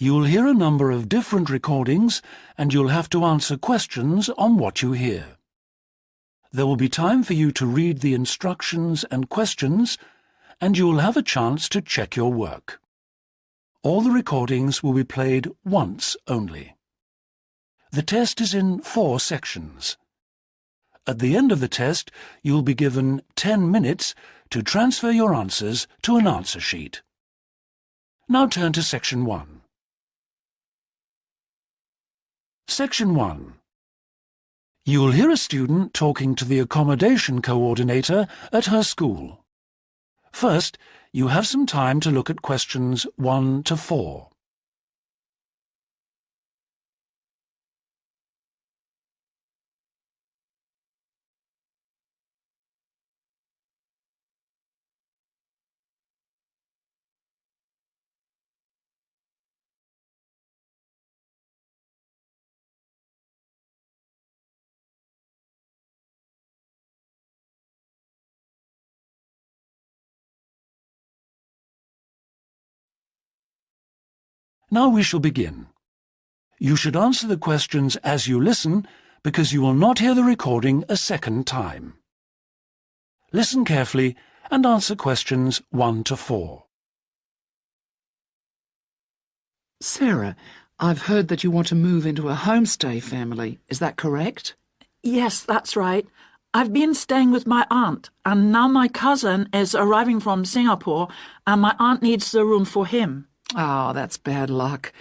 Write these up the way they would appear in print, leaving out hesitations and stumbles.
You'll hear a number of different recordings and you'll have to answer questions on what you hear. There will be time for you to read the instructions and questions, and you'll have a chance to check your work. All the recordings will be played once only. The test is in 4 sections. At the end of the test, you'll be given 10 minutes to transfer your answers to an answer sheet. Now turn to Section 1. Section 1. You'll hear a student talking to the accommodation coordinator at her school. First, you have some time to look at questions 1 to 4. Now we shall begin. You should answer the questions as you listen, because you will not hear the recording a second time. Listen carefully and answer questions 1 to 4. Sarah, I've heard that you want to move into a homestay family. Is that correct? Yes, that's right. I've been staying with my aunt, and now my cousin is arriving from Singapore, and my aunt needs the room for him. Oh, that's bad luck.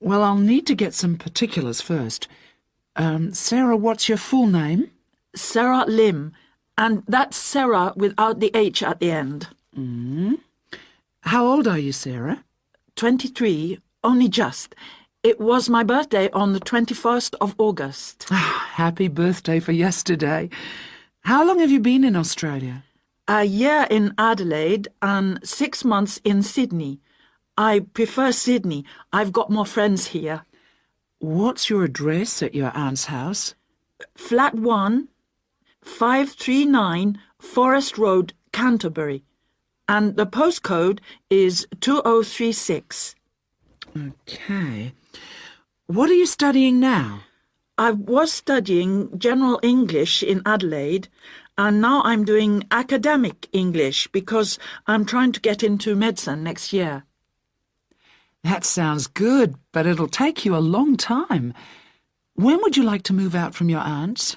Well, I'll need to get some particulars first. Sarah, what's your full name? Sarah Lim, and that's Sarah without the H at the end. How old are you, Sarah? 23, only just. It was my birthday on the 21st of August. Happy birthday for yesterday. How long have you been in Australia? A year in Adelaide and 6 months in Sydney. I prefer Sydney. I've got more friends here. What's your address at your aunt's house? Flat 1, 539 Forest Road, Canterbury. And the postcode is 2036. Okay. What are you studying now? I was studying General English in Adelaide, and now I'm doing Academic English because I'm trying to get into medicine next year. That sounds good, but it'll take you a long time. When would you like to move out from your aunt's?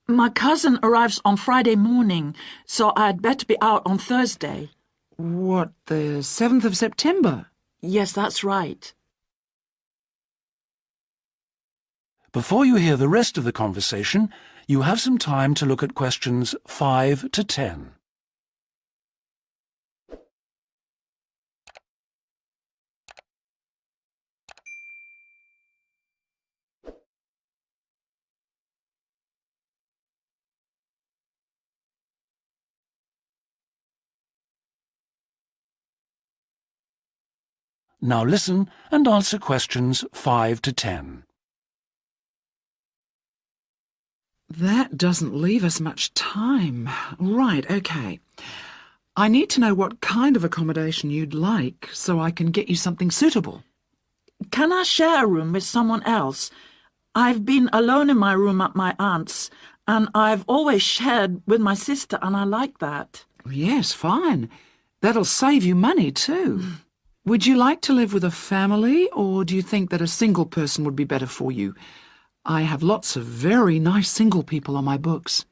My cousin arrives on Friday morning, so I'd better be out on Thursday. What, the 7th of September? Yes, that's right. Before you hear the rest of the conversation, you have some time to look at questions 5 to 10. Now listen and answer questions 5 to 10. That doesn't leave us much time. Right, okay. I need to know what kind of accommodation you'd like so I can get you something suitable. Can I share a room with someone else? I've been alone in my room at my aunt's, and I've always shared with my sister, and I like that. Yes, fine. That'll save you money too. Would you like to live with a family, or do you think that a single person would be better for you? I have lots of very nice single people on my books.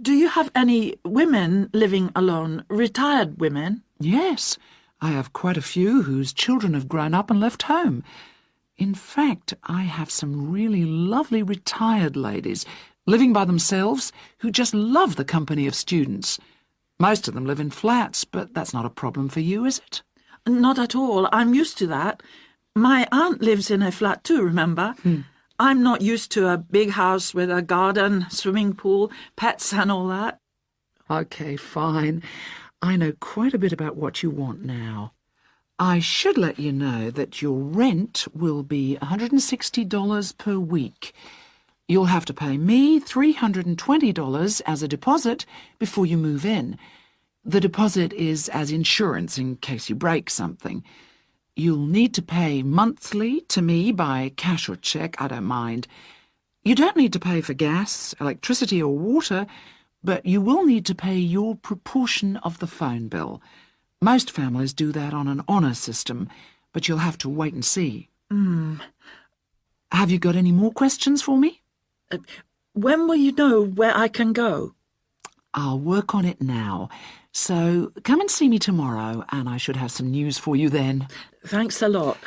Do you have any women living alone, retired women? Yes, I have quite a few whose children have grown up and left home. In fact, I have some really lovely retired ladies living by themselves who just love the company of students. Most of them live in flats, but that's not a problem for you, is it? Not at all. I'm used to that. My aunt lives in a flat too, remember? I'm not used to a big house with a garden, swimming pool, pets and all that. Okay, fine. I know quite a bit about what you want now. I should let you know that your rent will be $160 per week. You'll have to pay me $320 as a deposit before you move in. The deposit is as insurance in case you break something. You'll need to pay monthly to me by cash or cheque, I don't mind. You don't need to pay for gas, electricity or water, but you will need to pay your proportion of the phone bill. Most families do that on an honour system, but you'll have to wait and see. Have you got any more questions for me? When will you know where I can go? I'll work on it now. So come and see me tomorrow, and I should have some news for you then. Thanks a lot.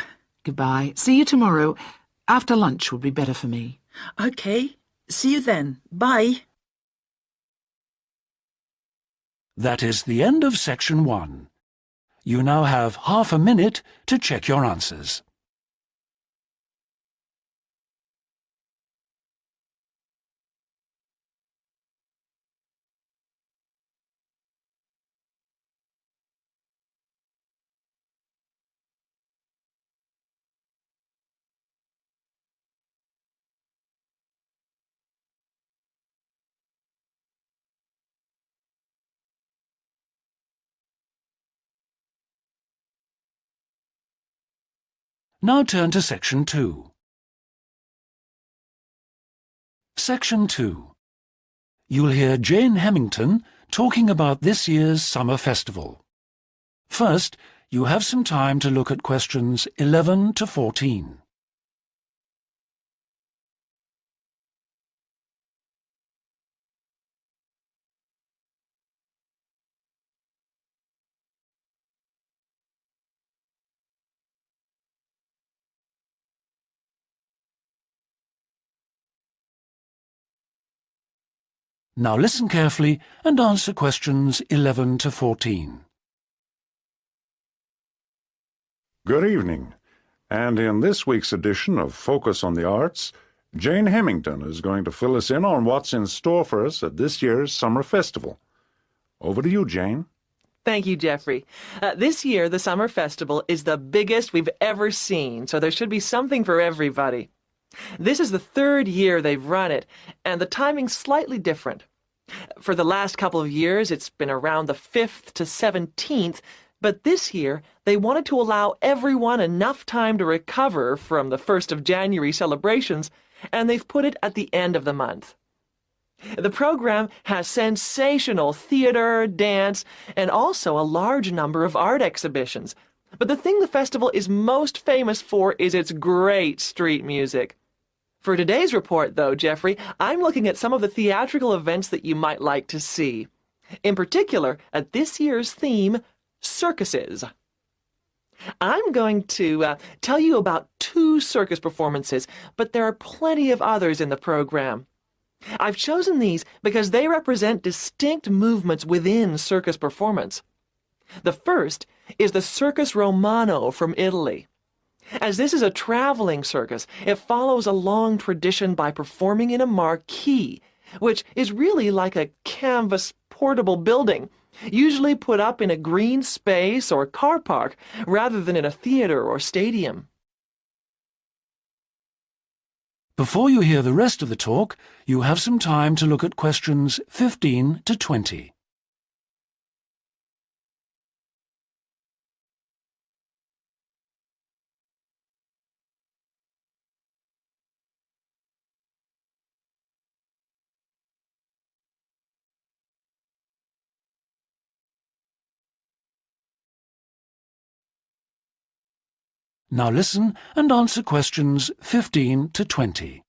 Goodbye. See you tomorrow. After lunch would be better for me. OK. See you then. Bye. That is the end of section 1. You now have half a minute to check your answers. Now turn to section 2. Section 2. You'll hear Jane Hemington talking about this year's summer festival. First, you have some time to look at questions 11 to 14. Now listen carefully and answer questions 11 to 14. Good evening, and in this week's edition of Focus on the Arts, Jane Hemington is going to fill us in on what's in store for us at this year's Summer Festival. Over to you, Jane. Thank you, Jeffrey. This year, the Summer Festival is the biggest we've ever seen, so there should be something for everybody. This is the 3rd year they've run it, and the timing's slightly different. For the last couple of years, it's been around the 5th to 17th, but this year, they wanted to allow everyone enough time to recover from the 1st of January celebrations, and they've put it at the end of the month. The program has sensational theater, dance, and also a large number of art exhibitions. But the thing the festival is most famous for is its great street music. For today's report, though, Jeffrey, I'm looking at some of the theatrical events that you might like to see. In particular, at this year's theme, circuses. I'm going to tell you about 2 circus performances, but there are plenty of others in the program. I've chosen these because they represent distinct movements within circus performance. The first is the Circus Romano from Italy. As this is a traveling circus, it follows a long tradition by performing in a marquee, which is really like a canvas portable building, usually put up in a green space or car park rather than in a theater or stadium. Before you hear the rest of the talk, you have some time to look at questions 15 to 20. Now listen and answer questions 15 to 20.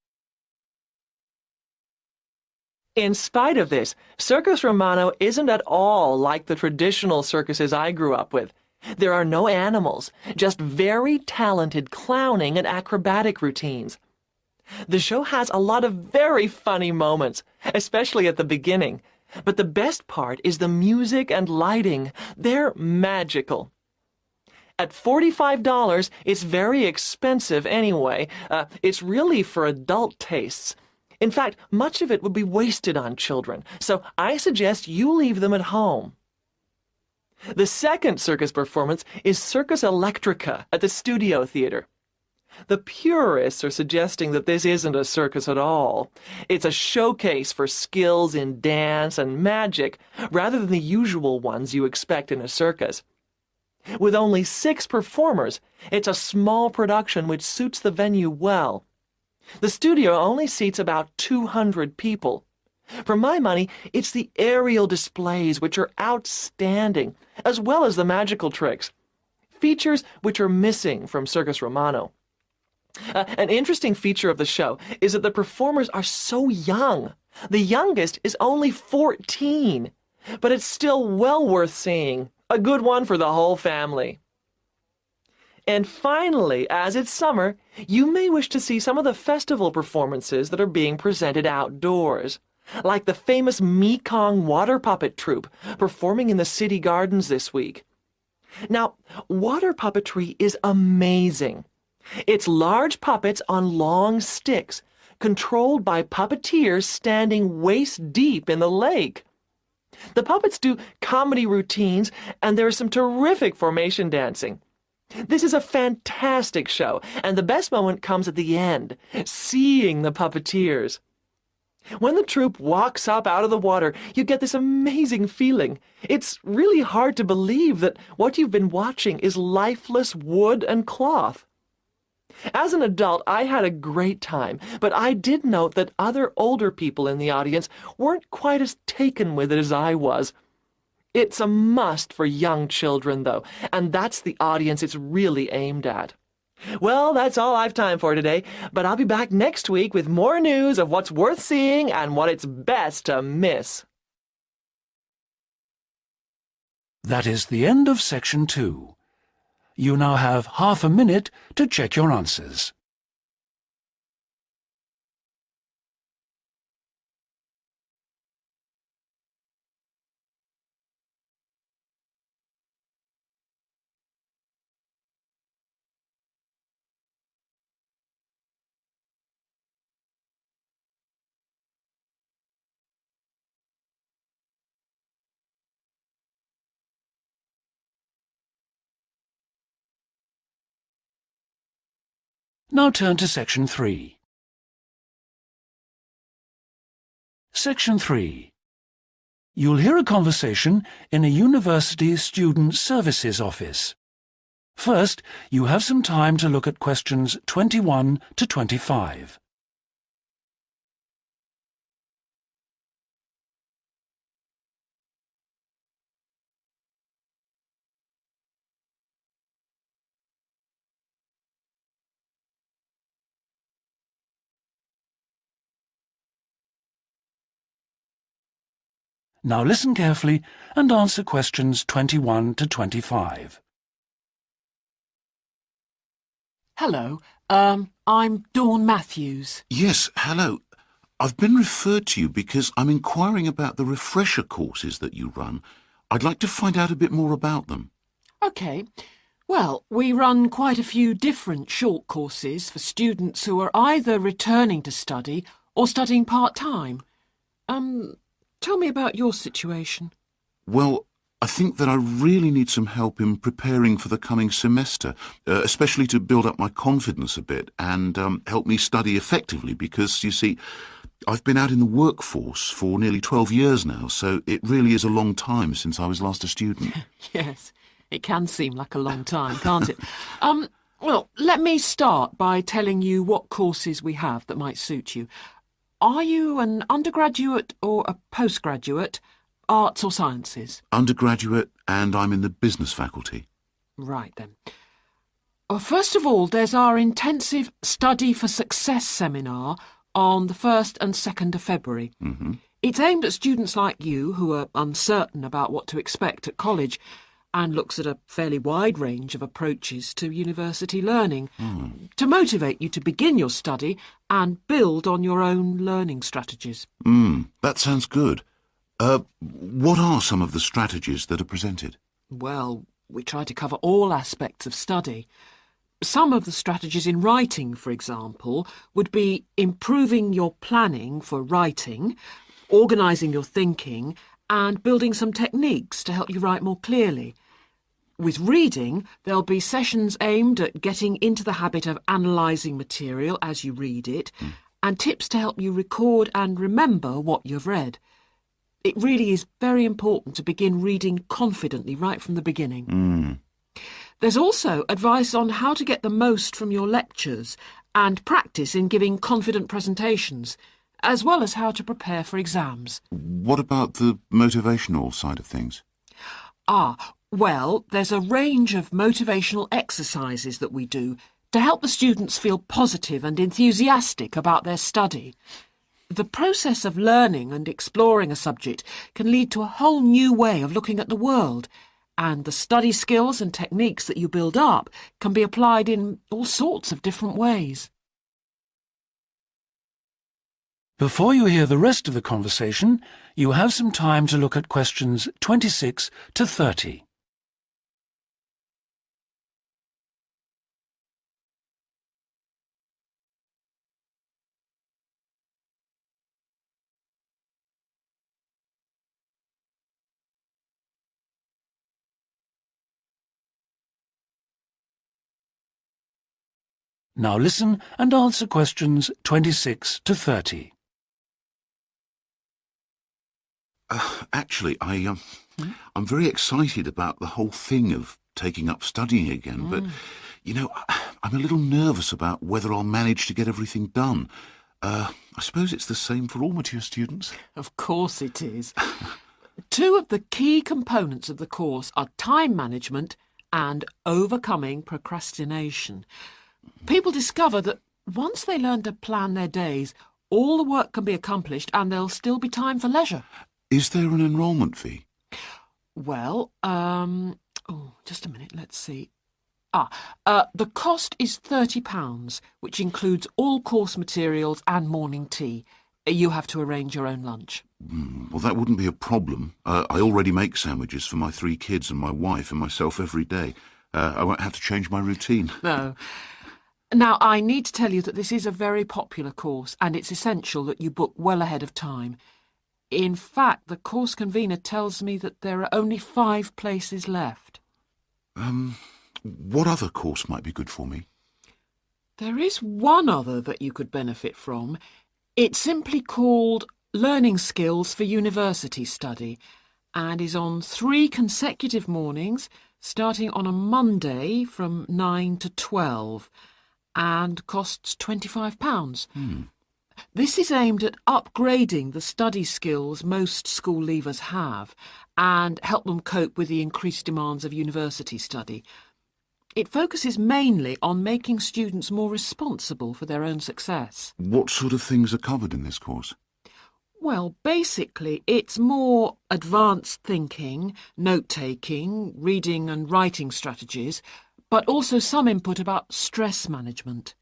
In spite of this, Circus Romano isn't at all like the traditional circuses I grew up with. There are no animals, just very talented clowning and acrobatic routines. The show has a lot of very funny moments, especially at the beginning. But the best part is the music and lighting. They're magical. At $45, it's very expensive anyway. It's really for adult tastes. In fact, much of it would be wasted on children, so I suggest you leave them at home. The second circus performance is Circus Electrica at the Studio Theater. The purists are suggesting that this isn't a circus at all. It's a showcase for skills in dance and magic, rather than the usual ones you expect in a circus. With only 6 performers, it's a small production which suits the venue well. The studio only seats about 200 people. For my money, it's the aerial displays which are outstanding, as well as the magical tricks, features which are missing from Circus Romano. An interesting feature of the show is that the performers are so young. The youngest is only 14, but it's still well worth seeing. A good one for the whole family. And finally, as it's summer, you may wish to see some of the festival performances that are being presented outdoors, like the famous Mekong water puppet troupe performing in the city gardens this week. Now, water puppetry is amazing. It's large puppets on long sticks, controlled by puppeteers standing waist deep in the lake. The puppets do comedy routines, and there is some terrific formation dancing. This is a fantastic show, and the best moment comes at the end, seeing the puppeteers. When the troupe walks up out of the water, you get this amazing feeling. It's really hard to believe that what you've been watching is lifeless wood and cloth. As an adult, I had a great time, but I did note that other older people in the audience weren't quite as taken with it as I was. It's a must for young children, though, and that's the audience it's really aimed at. Well, that's all I've time for today, but I'll be back next week with more news of what's worth seeing and what it's best to miss. That is the end of Section 2. You now have half a minute to check your answers. Now turn to Section 3. Section 3. You'll hear a conversation in a university student services office. First, you have some time to look at questions 21 to 25. Now listen carefully and answer questions 21 to 25. Hello, I'm Dawn Matthews. Yes, hello. I've been referred to you because I'm inquiring about the refresher courses that you run. I'd like to find out a bit more about them. OK. Well, we run quite a few different short courses for students who are either returning to study or studying part-time. Tell me about your situation. Well, I think that I really need some help in preparing for the coming semester, especially to build up my confidence a bit and help me study effectively because, you see, I've been out in the workforce for nearly 12 years now, so it really is a long time since I was last a student. Yes, it can seem like a long time, can't it? Well, let me start by telling you what courses we have that might suit you. Are you an undergraduate or a postgraduate, arts or sciences? Undergraduate, and I'm in the business faculty. Right then. Well, first of all, there's our intensive Study for Success seminar on the 1st and 2nd of February. Mm-hmm. It's aimed at students like you who are uncertain about what to expect at college and looks at a fairly wide range of approaches to university learning to motivate you to begin your study and build on your own learning strategies. That sounds good. What are some of the strategies that are presented? Well, we try to cover all aspects of study. Some of the strategies in writing, for example, would be improving your planning for writing, organising your thinking, and building some techniques to help you write more clearly. With reading, there'll be sessions aimed at getting into the habit of analysing material as you read it, and tips to help you record and remember what you've read. It really is very important to begin reading confidently right from the beginning. There's also advice on how to get the most from your lectures and practice in giving confident presentations, as well as how to prepare for exams. What about the motivational side of things? Well, there's a range of motivational exercises that we do to help the students feel positive and enthusiastic about their study. The process of learning and exploring a subject can lead to a whole new way of looking at the world, and the study skills and techniques that you build up can be applied in all sorts of different ways. Before you hear the rest of the conversation, you have some time to look at questions 26 to 30. Now listen and answer questions 26 to 30. Actually, I'm very excited about the whole thing of taking up studying again, but, I'm a little nervous about whether I'll manage to get everything done. I suppose it's the same for all mature students. Of course it is. Two of the key components of the course are time management and overcoming procrastination. People discover that once they learn to plan their days, all the work can be accomplished and there'll still be time for leisure. Is there an enrolment fee? Well, just a minute, let's see. The cost is £30, which includes all course materials and morning tea. You have to arrange your own lunch. Well, that wouldn't be a problem. I already make sandwiches for my 3 kids and my wife and myself every day. I won't have to change my routine. No. Now, I need to tell you that this is a very popular course, and it's essential that you book well ahead of time. In fact, the course convener tells me that there are only 5 places left. What other course might be good for me? There is one other that you could benefit from. It's simply called Learning Skills for University Study, and is on 3 consecutive mornings, starting on a Monday from 9 to 12, and costs £25. This is aimed at upgrading the study skills most school leavers have and help them cope with the increased demands of university study. It focuses mainly on making students more responsible for their own success. What sort of things are covered in this course? Well, basically, it's more advanced thinking, note-taking, reading and writing strategies, but also some input about stress management.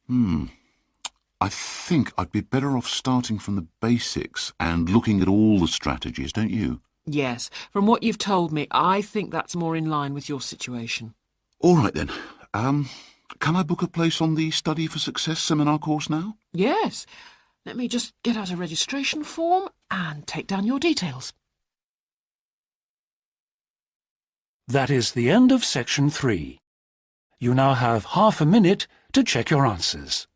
I think I'd be better off starting from the basics and looking at all the strategies, don't you? Yes, from what you've told me, I think that's more in line with your situation. All right then. Can I book a place on the Study for Success seminar course now? Yes. Let me just get out a registration form and take down your details. That is the end of section 3. You now have half a minute to check your answers.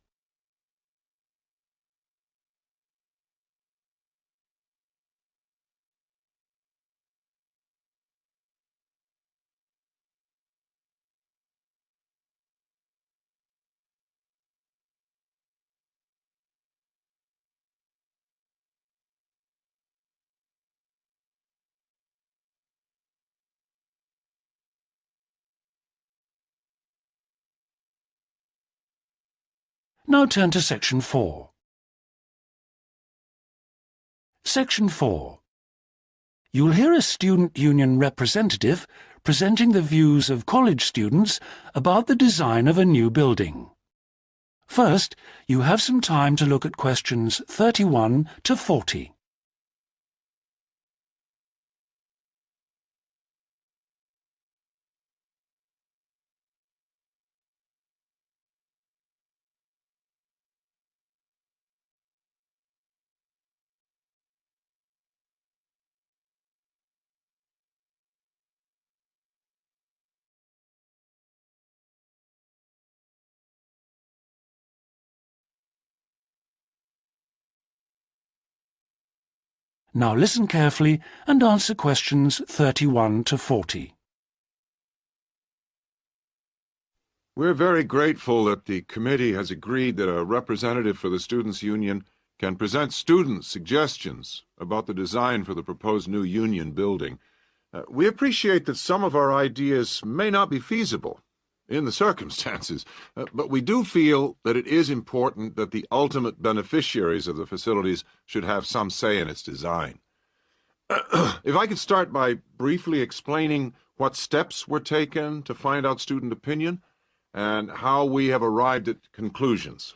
Now turn to section 4. Section 4. You'll hear a student union representative presenting the views of college students about the design of a new building. First, you have some time to look at questions 31 to 40. Now listen carefully and answer questions 31 to 40. We're very grateful that the committee has agreed that a representative for the Students' Union can present students' suggestions about the design for the proposed new union building. We appreciate that some of our ideas may not be feasible in the circumstances, but we do feel that it is important that the ultimate beneficiaries of the facilities should have some say in its design. If I could start by briefly explaining what steps were taken to find out student opinion and how we have arrived at conclusions.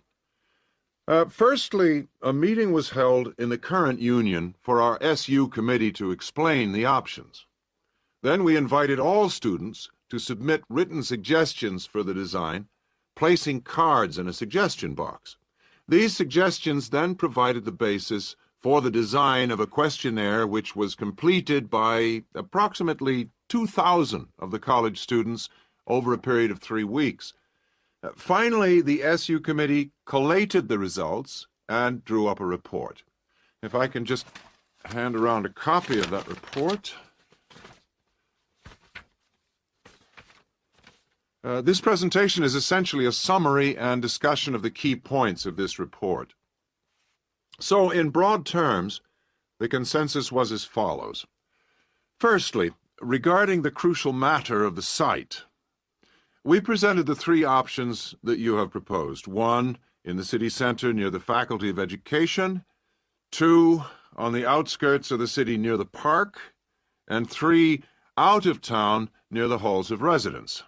Firstly, a meeting was held in the current union for our SU committee to explain the options. Then we invited all students to submit written suggestions for the design, placing cards in a suggestion box. These suggestions then provided the basis for the design of a questionnaire which was completed by approximately 2,000 of the college students over a period of 3 weeks. Finally, the SU committee collated the results and drew up a report. If I can just hand around a copy of that report. This presentation is essentially a summary and discussion of the key points of this report. So, in broad terms, the consensus was as follows. Firstly, regarding the crucial matter of the site, we presented the 3 options that you have proposed. 1, in the city center near the Faculty of Education, 2, on the outskirts of the city near the park, and 3, out of town near the halls of residence.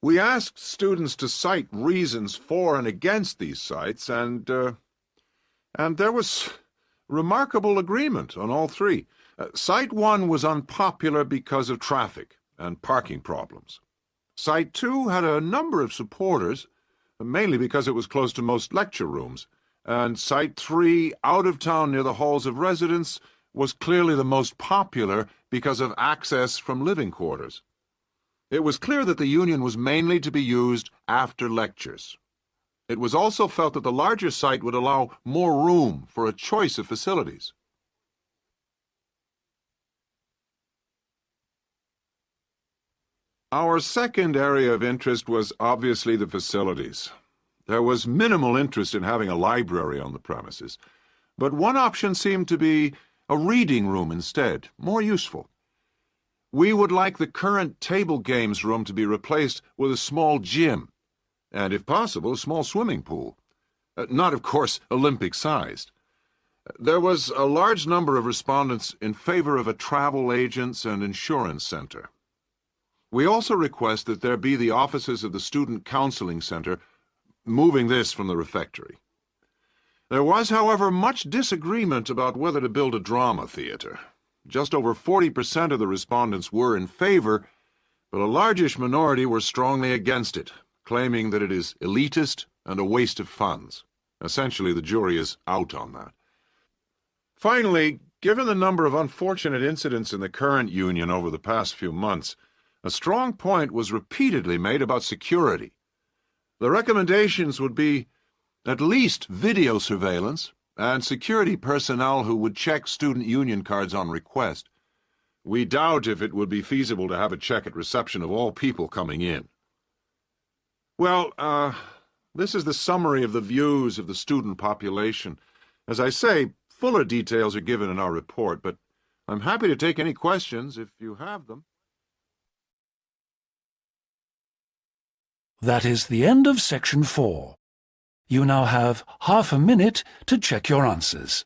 We asked students to cite reasons for and against these sites, and there was remarkable agreement on all 3. Site 1 was unpopular because of traffic and parking problems. Site 2 had a number of supporters, mainly because it was close to most lecture rooms, and Site 3, out of town near the halls of residence, was clearly the most popular because of access from living quarters. It was clear that the union was mainly to be used after lectures. It was also felt that the larger site would allow more room for a choice of facilities. Our second area of interest was obviously the facilities. There was minimal interest in having a library on the premises, but one option seemed to be a reading room instead, more useful. We would like the current table games room to be replaced with a small gym, and if possible, a small swimming pool. Not, of course, Olympic-sized. There was a large number of respondents in favor of a travel agents and insurance center. We also request that there be the offices of the Student Counseling Center, moving this from the refectory. There was, however, much disagreement about whether to build a drama theater. Just over 40% of the respondents were in favor, but a largish minority were strongly against it, claiming that it is elitist and a waste of funds. Essentially, the jury is out on that. Finally, given the number of unfortunate incidents in the current union over the past few months, a strong point was repeatedly made about security. The recommendations would be at least video surveillance and security personnel who would check student union cards on request. We doubt if it would be feasible to have a check at reception of all people coming in. Well, this is the summary of the views of the student population. As I say, fuller details are given in our report, but I'm happy to take any questions if you have them. That is the end of section 4. You now have half a minute to check your answers.